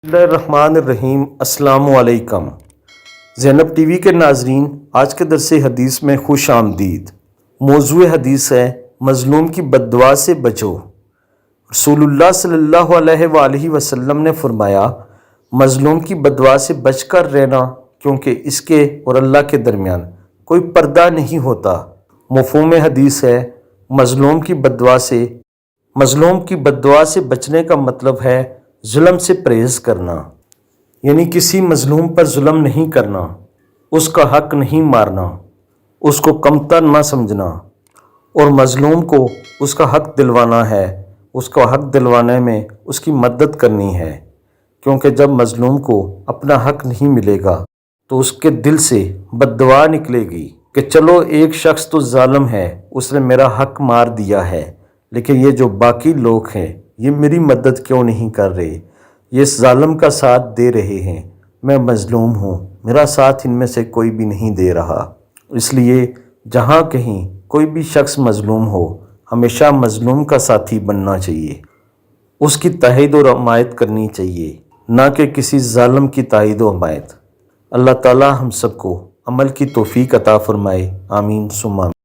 بسم اللہ الرحمن الرحیم۔ السلام علیکم زینب ٹی وی کے ناظرین، آج کے درس حدیث میں خوش آمدید۔ موضوع حدیث ہے مظلوم کی بد دعا سے بچو۔ رسول اللہ صلی اللہ علیہ وآلہ وسلم نے فرمایا، مظلوم کی بد دعا سے بچ کر رہنا، کیونکہ اس کے اور اللہ کے درمیان کوئی پردہ نہیں ہوتا۔ مفہوم حدیث ہے مظلوم کی بد دعا سے بچنے کا مطلب ہے ظلم سے پرہیز کرنا، یعنی کسی مظلوم پر ظلم نہیں کرنا، اس کا حق نہیں مارنا، اس کو کمتر نہ سمجھنا، اور مظلوم کو اس کا حق دلوانا ہے۔ اس کا حق دلوانے میں اس کی مدد کرنی ہے، کیونکہ جب مظلوم کو اپنا حق نہیں ملے گا تو اس کے دل سے بد دعا نکلے گی کہ چلو ایک شخص تو ظالم ہے، اس نے میرا حق مار دیا ہے، لیکن یہ جو باقی لوگ ہیں یہ میری مدد کیوں نہیں کر رہے، یہ اس ظالم کا ساتھ دے رہے ہیں، میں مظلوم ہوں، میرا ساتھ ان میں سے کوئی بھی نہیں دے رہا۔ اس لیے جہاں کہیں کوئی بھی شخص مظلوم ہو، ہمیشہ مظلوم کا ساتھی بننا چاہیے، اس کی تائید و حمایت کرنی چاہیے، نہ کہ کسی ظالم کی تائید و حمایت۔ اللہ تعالی ہم سب کو عمل کی توفیق عطا فرمائے، آمین ثم آمین۔